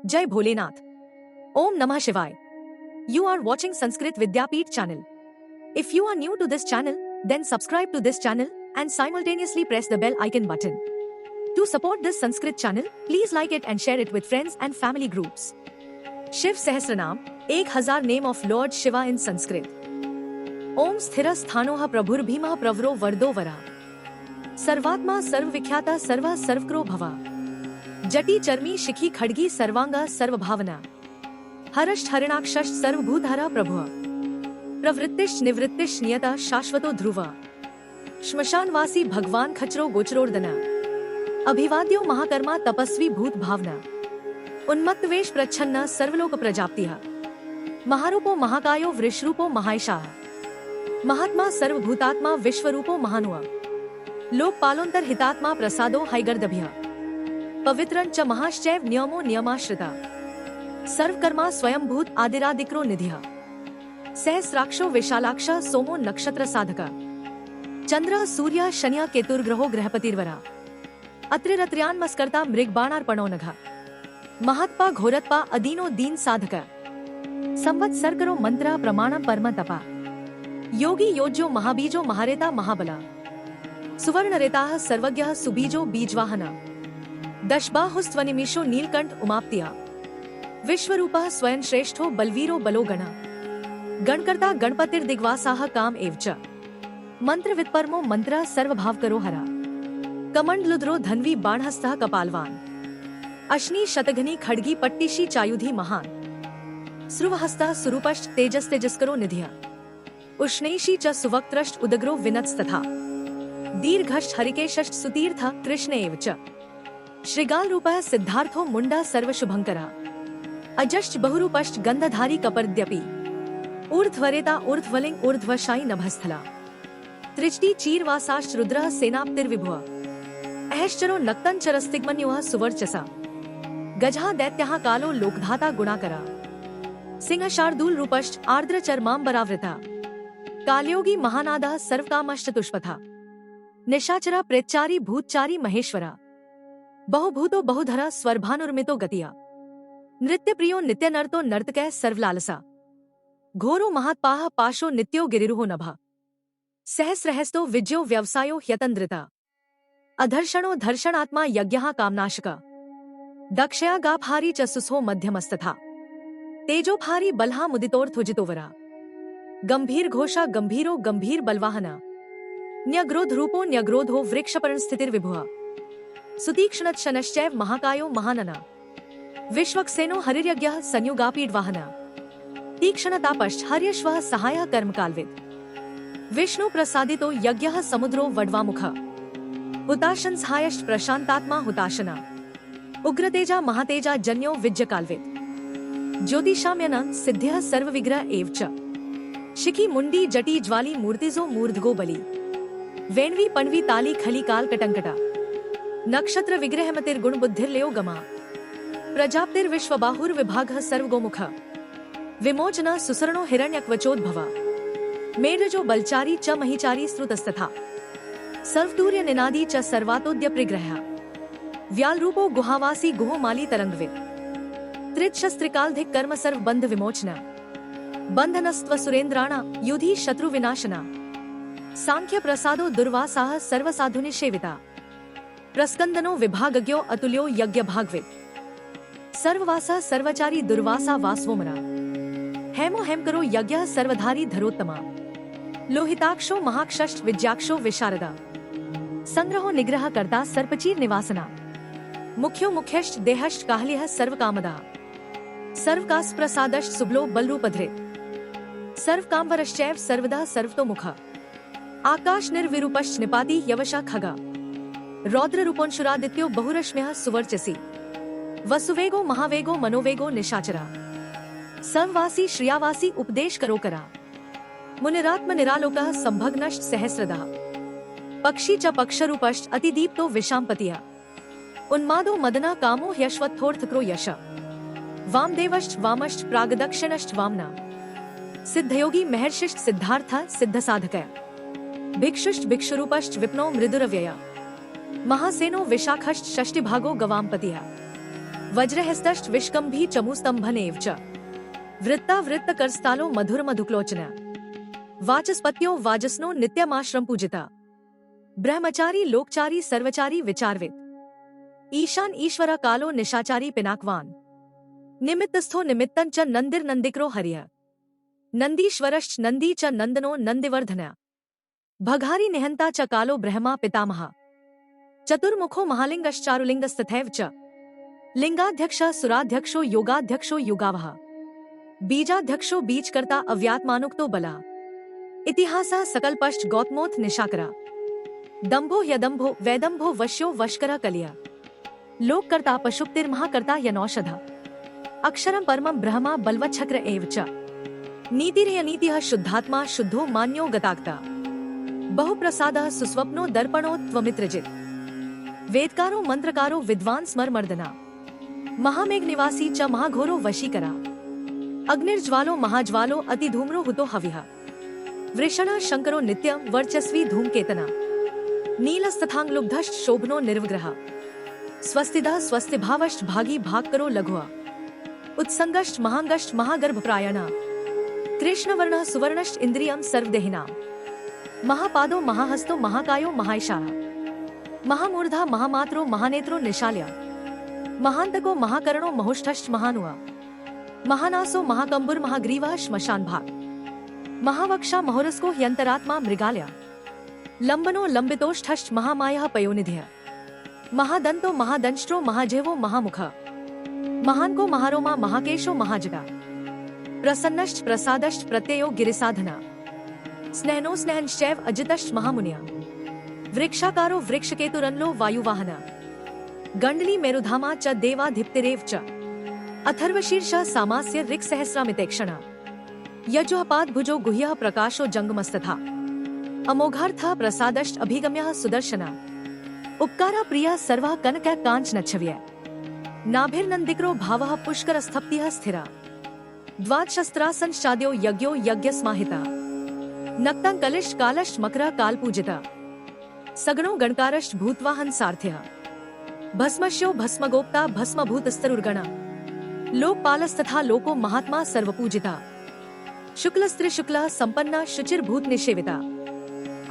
जय Bholenath. Om Namah Shivaya. You are watching Sanskrit Vidyapeeth channel. If you are new to this channel, then subscribe to this channel and simultaneously press the bell icon button. To support this Sanskrit channel, please like it and share it with friends and family groups. Shiv Sahasranam, 1000 name of Lord Shiva in Sanskrit. Om Sthira Sthanoha Prabhur Bhima Pravro Vardo Vara. Sarvatma Sarvvikhyata Sarva Sarvkro Bhava. जटी चर्मी शिखी Khadgi सर्वांगा Sarvabhauma. हरष्ट हरिणाक्षश सर्वभूतहरा प्रभु. प्रवृत्तिश्च निवृत्तिश्च नियता शाश्वतो ध्रुव. श्मशानवासी भगवान खचरो गोचरोर्दना. अभिवाद्यो महाकर्मा तपस्वी भूत भावना. उन्मत्तवेश प्रच्छन्न सर्वलोक प्रजाप्तिः. महारूपो महाकायो वृषरूपो महायशाः. महात्मा सर्वभूतात्मा विश्वरूपो महानुआ. लोकपालोन्तर हितात्मा प्रसादो हैगर्दभ्यः. पवित्रं च महाश्चैव नियमो नियमाश्रिता. सर्वकर्मा स्वयंभूत आदिरादिक्रो निधिः. सहस्राक्षो विशालाक्ष सोमो नक्षत्र साधका. चंद्र सूर्य शन्य केतुर्ग्रहो ग्रहपतिर्वरा. अत्रिरत्र्यान्मस्कर्ता मृगबाणार्पणो नघ. महत्पा घोरत्पा अदीनो दीन साधक. संवत्सर्करो मंत्र प्रमाण परम तपा. योगी योज्यो महाबीजो महारेता महाबला. सुवर्णरेताः सर्वज्ञः सुबीजो बीजवाहना. दशबाहुस्त्वनिमिषो नीलकंठ उमाप्तिया. विश्वरूपः स्वयं श्रेष्ठो बलवीरो बलोगणा. गणकर्ता गणपतिर्दिग्वासाः काम एव च. मंत्रवित्परमो मंत्र सर्वभावकरो हरा. कमंडलुद्रो धन्वी बाणहस्तः कपालवान. अश्नी शतघ्नी खड्गी पट्टिशी चायुधी महान. स्रुवहस्तः सुरूपश्च तेजस्तेजस्करो निधिः. उष्णैषी च सुवक्त्रश्च उदग्रो विनत्स्तथा. दीर्घश्च हरिकेशश्च सुतीर्थ कृष्ण एव च. श्रीगाल रूपः सिद्धार्थो मुंडा सर्वशुभंकरा. अजश्च बहुरूपश्च गंधधारी कपर्द्यपि. ऊर्ध्वरेता ऊर्ध्वलिंग ऊर्ध्वशायी नभस्थला. त्रिचटी चीरवासाश्च रुद्रः सेनाप्तिर्विभुः. अहश्चरो नक्तञ्चरस्तिग्मन्युः सुवर्चसा. गजः दैत्यः कालो लोकधाता गुणाकरा. सिंह शार्दूल रूपश्च आर्द्रचर्माम्बरावृता. कालयोगी महानादः सर्वकामश्चतुष्पथा. निशाचरा प्रेच्चारी भूतचारी महेश्वरा. बहुभूतो बहुधरा स्वर्भानुर्मितो गतिया. नृत्य प्रियो नित्य नर्तो नर्तकः सर्वलालसा. घोरो महात्पाः पाशो नित्यो गिरिरुहो नभा. सहस्रहस्तो विज्यो व्यवसायो ह्यतन्द्रिता. अधर्षणो धर्षणात्मा यज्ञः कामनाशका. दक्षया गाभारी च सुसो मध्यमस्तथा. तेजोभारी बलहा मुदितोर्थुजितोवरा. गंभीर घोषा गंभीरो गंभीर बलवाहना. न्यग्रोध रूपो न्यग्रोधो वृक्षपर्ण स्थितिर्विभुः. सुतीक्ष्णश्चनश्चैव महाकायो महानना. विश्वक्सेनो हरिर्यज्ञः संयुगापीडवाहना. तीक्ष्णतापश्च हर्यश्वः सहायः कर्मकालवित्. विष्णु प्रसादितो यज्ञः समुद्रो वड्वामुखः. हुताशनसहायश्च प्रशांतात्मा हुताशना. उग्रतेजा महातेजा जन्यो विज्यकालवित्. ज्योतिषाम्यनंत सिद्ध्यः सर्वविग्रह एव च. शिखी मुंडी जटी ज्वाली मूर्तिजो मूर्धगो बली. वेण्वी पण्वी ताली खली काल कटंकटा. नक्षत्र विग्रहमतिर्गुण बुद्धिर्लयो गमा. प्रजाप्तिर्विश्वबाहुर्विभागः सर्वगोमुखः. विमोचना सुसरणो हिरण्यक्वचोद्भवा. मेढजो बलचारी च महिचारी श्रुतस्तथा. सर्वतूर्य निनादी च सर्वातोद्य परिग्रहः. व्यालरूपो गुहावासी गुहोमाली तरंगवित्. त्रिशस्त्रिकालधिक कर्म सर्वबंध विमोचना. बंधनस्त्व सुरेन्द्राणा युधि शत्रु विनाशना. सांख्य प्रसादो दुर्वासाः सर्वसाधुनिसेविता. प्रस्कंदनो विभागज्ञो अतुल्यो यज्ञ भागवित्. सर्ववासा सर्वचारी दुर्वासा वासवोमरा. हेमो हेमकरो यज्ञः सर्वधारी धरोत्तमा. लोहिताक्षो महाक्षश्च विज्याक्षो विशारदा. संग्रहो निग्रह कर्ता सर्पचीर निवासना. मुख्यो मुख्यश्च देहश्च काहलियः सर्वकामदा. सर्वकास प्रसादश्च सुबलो बलरूपधृत्. सर्वकामवरश्चैव सर्वदा सर्वतोमुख. आकाश निर्विरूपश्च निपाति यवशा खगा. रौद्र रूपोंशुरादित्यो बहुरश्म्यः सुवर्चसी. वसुवेगो महावेगो मनोवेगो निशाचरा. सर्ववासी श्रियावासी उपदेश करो करा. मुनिरात्म निरालोकः संभग्नश्च सहस्रदा. पक्षी च पक्षरूपश्च अतिदीप्तो विशाम्पतिया. उन्मादो मदना कामो ह्यश्वत्थोर्थक्रो यश. वामदेवश्च वामश्च प्रागदक्षिणश्च वामना. सिद्धयोगी महर्षिश्च सिद्धार्थ सिद्धसाधकः. भिक्षुश्च भिक्षुरूपश्च विप्नो मृदुरव्यया. महासेनो विशाखश्च षष्टिभागो गवाम्पतिः. वज्रहस्तश्च विष्कम्भी चमूस्तम्भनेव च वृत्तावृत्तकरस्थालो मधुरमधुक्लोचना वाचस्पत्यो वाजस्नो नित्यमाश्रम पूजिता ब्रह्मचारी लोकचारी सर्वचारी विचारविद ईशान ईश्वर कालो निशाचारी पिनाकवान निमित्तस्थो निमित्तं च नंदिर नंदिक्रो हरिः नंदीश्वरश्च नंदी च नंदनो नंदिवर्धन भगारी निहंता च कालो ब्रह्मा पितामह चतुर्मुखो महालिंगश्चारुलिंगस्तथैव च लिंगाध्यक्ष सुराध्यक्षो योगाध्यक्षो युगावः बीजाध्यक्षो बीजकर्ता अव्यात्मानुक्तो बला इतिहासः सकल्पश्च गौतमोऽथ निशाकरा दंभो ह्यदंभो वैदंभो वश्यो वशकरः कलिया लोककर्ता पशुपतिर्महाकर्ता यनौषधः अक्षरं परमं ब्रह्मा बलवच्छक्र एव च नीतिर्यनीतिः शुद्धात्मा शुद्धो मान्यो गताक्ता बहुप्रसादः सुस्वप्नो दर्पणो त्वमित्रजित् वेदकारो मंत्रकारो विद्वान स्मरमर्दना महामेघ निवासी च महाघोरो वशीकरा अग्निर्ज्वालो महाज्वालो अतिधूम्रो हुतो हविः वृषणः शंकरो नित्यं वर्चस्वी धूमकेतना नीलस्तथांगलुब्धश्च शोभनो निर्विग्रह स्वस्तिदः स्वस्तिभावश्च भागी भागकरो लघुः उत्संगश्च महांगश्च महागर्भप्रायणः कृष्णवर्णः सुवर्णश्च इंद्रियं सर्वदेहिनां महापादो महाहस्तो महाकायो महाईशाः महामूर्धा महामात्रो महानेत्रो निशाल्या महांतको महाकर्णो महोष्ठश्च महानुआ महानासो महाकंबुर महाग्रीवः श्मशान भाग महावक्षा महोरस्को ह्यंतरात्मा मृगाल्या लंबनो लंबितोष्ठश्च महामायः पयोनिधिः महादंतो महादंष्ट्रो महाजेवो महामुखः महानको महारोमा महाकेशो महाजगा प्रसन्नश्च प्रसादश्च प्रत्ययो गिरिसाधना स्नेहनो स्नेहंश्चैव अजितश्च महामुनिया वृक्षाकारो वृक्षकेतुरन्लो वायुवाहना गंडली मेरुधामा च देवाधिपतिरेव च अथर्वशीर्षः सामास्य ऋक्सहस्रामितेक्षणा यजुःपाद भुजो गुह्यः प्रकाशो जंगमस्तथा अमोघार्थः प्रसादश्च अभिगम्यः सुदर्शना उपकारा प्रियः सर्वः कनकः कांचनच्छव्यः नाभिर्नन्दिक्रो भावः पुष्करस्थप्तिः स्थिरा द्वादशस्त्रासनश्चाद्यो यज्ञो यज्ञस्माहिता नक्तं कलिश्च कालश्च मकरः कालपूजिता सगणो गणकारश्च भूतवाहन सारथ्यः भस्मश्यो भस्मगोप्ता भस्मभूतस्तरुर्गणः लोकपालस्तथा लोको महात्मा सर्वपूजिता शुक्लस्त्रिशुक्लः संपन्ना शुचिर्भूत निषेविता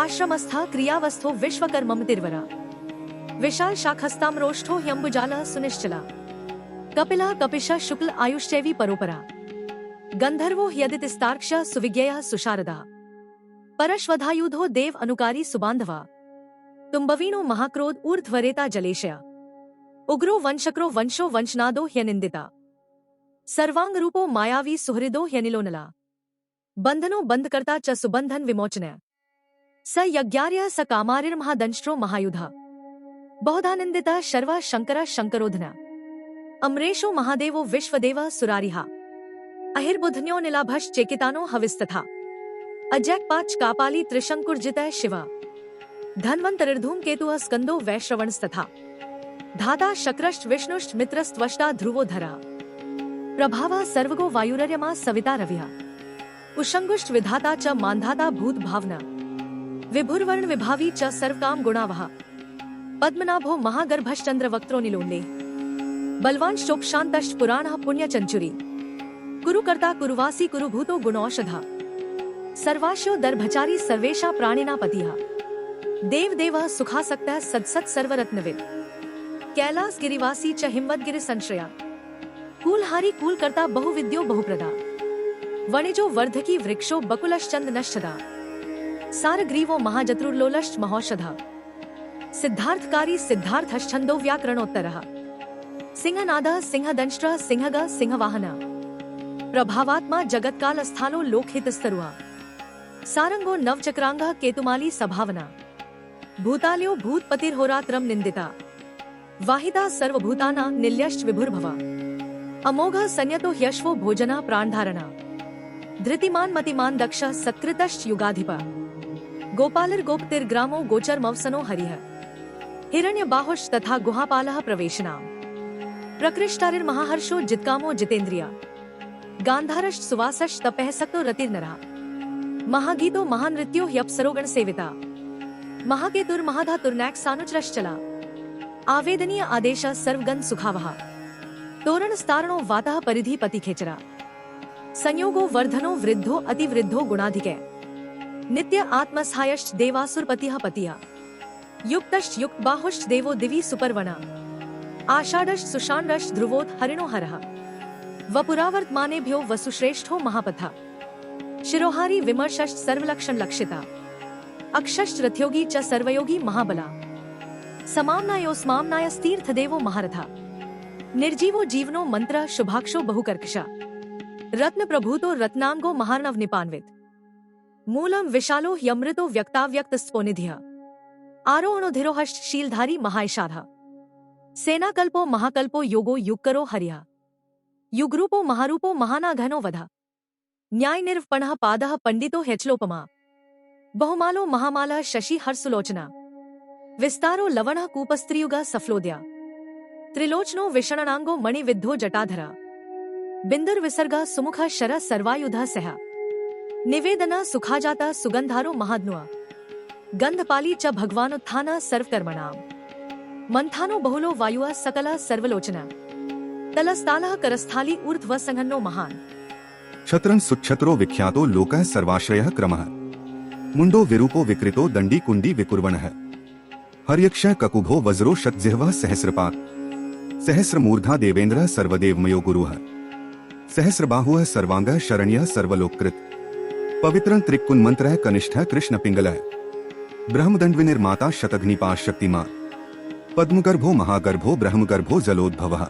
आश्रमस्था क्रियावस्थो विश्वकर्ममतिर्वरा विशाल शाखस्ताम्रोष्ठो ह्यम्बुजालः सुनिश्चला कपिलः कपिशः शुक्ल आयुश्चैवी परोपरा गंधर्वो ह्यदितिस्तार्क्ष्यः सुविज्ञेयः सुशारदा परश्वधायुधो देव अनुकारी सुबांधवा तुम्बवीनो महाक्रोध ऊर्ध्वरेता जलेशया उग्रो वंशक्रो वंशो वंशनादो ह्यनिंदिता सर्वांग रूपो मायावी सुहृदो ह्यनिलोनला बंधनो बंधकर्ता च सुबंधन विमोचनः स यज्ञार्यः स कामारिर्महादंष्ट्रो महायुधः बहुधानंदितः शर्वः शंकरः शंकरोधनः अमरेशो महादेवो विश्वदेवः सुरारिहा अहिर्बुधन्यो नीलाभश्च चेकितानो हविस्तथा अजैक्पाच कापाली त्रिशंकुर्जितः शिवा धन्वन्तरिर्धूमकेतुः स्कंदो वैश्रवणस्तथा धाता शक्रश्च विष्णुश्च मित्रस्त्वष्टा ध्रुवोधरा प्रभावः सर्वगो वायुरर्यमा सविता रविः उषंगुश्च विधाता च मान्धाता भूत भावना विभुर्वर्ण विभावी च सर्वकाम गुणावः पद्मनाभो महागर्भश्चंद्रवक्त्रो निलोले बलवान शोपशान्तश्च पुराणः पुण्यचंचुरी कुरुकर्ता कुरुवासी कुरुभूतो गुणौषधा सर्वाश्यो दर्भचारी सर्वेषा प्राणिना पतिः देवदेवः सुखासक्तः सत्सत् सर्वरत्नविद कैलास गिरिवासी च हिमवद्गिरि संश्रया कूलहारी कूलकर्ता बहुविद्यो बहुप्रदा वणिजो वर्धकी वृक्षो बकुलश्चंदनश्चदा सारग्रीवो महाजत्रुर्लोलश्च महौषधा सिद्धार्थकारी सिद्धार्थश्छन्दो व्याकरणोत्तरः सिंहनादः सिंहदंष्ट्रः सिंहगः सिंहवाहनः प्रभावात्मा जगत्कालस्थालो लोकहितस्तरुः सारंगो नवचक्रांगः केतुमाली सभावना भूताल्यो भूतपतिर्होरात्रं निंदिता वाहिता सर्वभूतानां निल्यश्च विभुर्भवा अमोघः संयतो ह्यश्वो भोजना प्राणधारणा धृतिमान मतिमान दक्षः सत्कृतश्च युगाधिपः गोपालर्गोपतिर्ग्रामो गोचरमवसनो हरिः हिरण्यबाहुश्च तथा गुहापालः प्रवेशनाम् प्रकृष्टारिर्महाहर्षो जित्कामो जितेन्द्रिया गांधारश्च सुवासश्च तपः सक्तो रतिर्नरः महागीतो महानृत्यो ह्यप्सरोगण सेविता महाकेतुर्महाधातुर्नैक् सानुचरश्चला आवेदनीय आदेशः सर्वगन सुखावः तोरण स्तारणो वातः परिधि पति खेचरा संयोगो वर्धनो वृद्धो अतिवृद्धो गुणाधिके नित्य आत्मसहायश्च देवासुरपतिः पतिः युक्तश्च युक्त बाहुश्च देवो दिवि सुपर्वणा आषाढ़श्च सुषाण्डश्च ध्रुवोत हरिणो हरः वपुरावर्तमानेभ्यो वसुश्रेष्ठो महापथा शिरोहारी विमर्शश्च सर्वलक्षण लक्षिता अक्षश्च रथयोगी च सर्वयोगी महाबला समाम्नायोस्माम्नायस्तीर्थदेवो महारथा निर्जीवो जीवनो मंत्र शुभाक्षो बहुकर्कशा रत्न प्रभूतो रत्नांगो महार्णव निपान्वित मूलम विशालो ह्यमृतो व्यक्ताव्यक्त स्पोनिधिः आरोहणोधिरोहश्च शीलधारी महायशाधः सेनाकल्पो महाकल्पो योगो युगकरो हरिः युगरूपो महारूपो महानाघनो वधः न्याय निर्वपणः पादः पंडितो ह्यचलोपमा बहुमालो महामालः शशि हर्सुलोचना विस्तारो लवणः कूपस्त्रियुगा सफलोदया त्रिलोचनो विषणनांगो मणिविद्धो जटाधरा बिंदुर्विसर्गा सुमुखः शरः सर्वायुधः सह निवेदना सुखाजाता सुगंधारो महाद्नुआ गंधपाली च भगवानुत्थानः सर्वकर्मणाम् मंथानो बहुलो वायुः सकलः सर्वलोचना तलस्तालः करस्थाली ऊर्ध्व संघन्नो महान् छत्रं सुक्षत्रो विख्यातो लोकः सर्वाश्रयः क्रमः मुंडो विरूपो विकृतो दंडी कुंडी विकुर्वणः हर्यक्षः ककुभो वज्रो शतजिह्वः सहस्रपात् सहस्रमूर्धा देवेन्द्रः सर्वदेवमयो गुरुः सहस्रबाहुः सर्वांगः शरण्यः सर्वलोककृत पवित्रं त्रिक्कुन्मन्त्रः कनिष्ठः कृष्णपिङ्गलः ब्रह्मदण्डविनिर्माता शतघ्निपाश शक्तिमान् पद्मगर्भो महागर्भो ब्रह्मगर्भो जलोद्भवः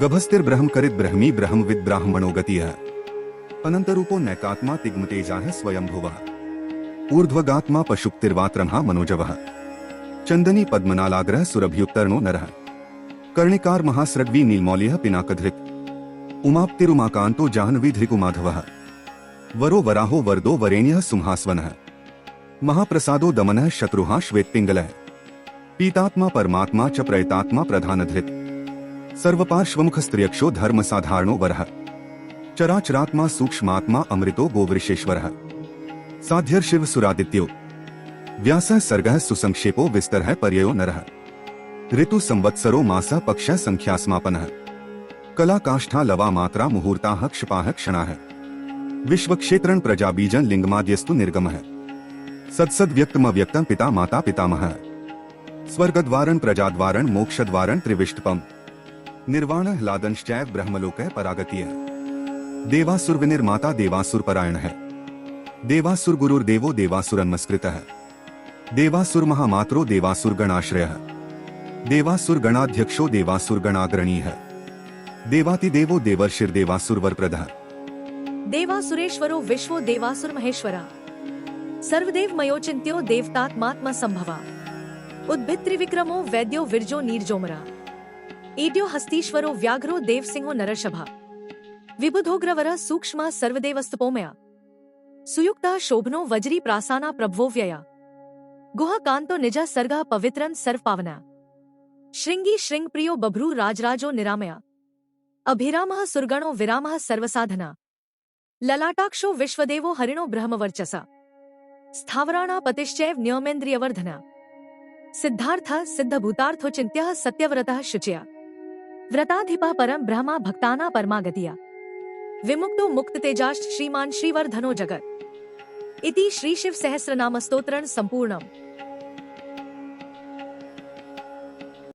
गभस्तिर्ब्रह्मकरित ब्रह्मी ब्रह्मविद् ब्राह्मणो गतिः अनन्तरूपो नैकात्मा तिग्मतेजाः स्वयंभुवः ऊर्ध्वगात्मा पशुक्तिर्वात्रमः मनोजवः चंदनी पद्मनालाग्रह सुरभ्युत्तरणो नरः कर्णिकार महास्रग्वी नीलमौल्यः पिनाकधृक् उमाप्तिरुमाकान्तो जाह्नवी धृकुमाधवः वरो वराहो वरदो वरेण्यः सिंहासवनः महाप्रसादो दमनः शत्रुः श्वेतपिङ्गलः पीतात्मा परमात्मा च प्रयतात्मा प्रधानधृक् सर्वपार्श्वमुखस्त्र्यक्षो धर्मसाधारणो वरः चराचरात्मा सूक्ष्मात्मा अमृतो गोवृषेश्वरः साध्यर्शिव सुरादित्यो व्यासः सर्गः सुसंक्षेपो विस्तरः पर्ययो नरः ऋतु संवत्सरो मासः पक्षः संख्यास्मापनः कला काष्ठा लवा मात्रा मुहूर्ताः क्षपाः क्षणाः विश्वक्षेत्रण प्रजाबीजन लिंगमाद्यस्तु निर्गमः सत्सद्व्यक्तमव्यक्तं पिता माता पितामहः स्वर्गद्वारं प्रजाद्वारं मोक्षद्वारं त्रिविष्टपम् निर्वाणः ह्लादंश्चैव ब्रह्मलोकः परागतिः देवासुरविनिर्माता देवासुरपरायणः देवासुरगुरुर्देवो देवासुरन्मस्कृतः देवासुरमहामात्रो देवासुरगणाश्रयः देवासुरगणाध्यक्षो देवासुरगणाग्रणीः देवातिदेवो देवर्षिर्देवासुरवरप्रदः देवासुरेश्वरो विश्वो देवासुर महेश्वरा सर्वदेवमयोचिन्त्यो देवतात्मात्मा संभवा उद्भित्त्रिविक्रमो वैद्यो विरजो नीरजोमरा ईड्यो हस्तीश्वरो व्याघ्रो देवसिंहो नरषभा विबुधोग्रवरः सूक्ष्मः सर्वदेवस्तपोमया सुयुक्तः शोभनो वज्री प्रासाना प्रभवो व्यया गुहा कांतो निजा सर्गा पवित्रन सर्वपावना श्रृंगी श्रृंग प्रियो बभ्रू राजराजो निरामया अभिरामः सुरगणो विरामः सर्वसाधना ललाटाक्षो विश्वदेवो हरिणो ब्रह्मवर्चसा स्थावराणा पतिश्चैव नियमेन्द्रियवर्धना सिद्धार्थः सिद्धभूतार्थो चिन्त्यः सत्यव्रतः शुचिया व्रताधिपः परम ब्रह्मा भक्ताना परमागतिया विमुक्तो मुक्ततेजाश्च श्रीमान श्रीवर्धनो जगत् इति श्री शिव सहस्रनाम स्तोत्रं संपूर्णम्।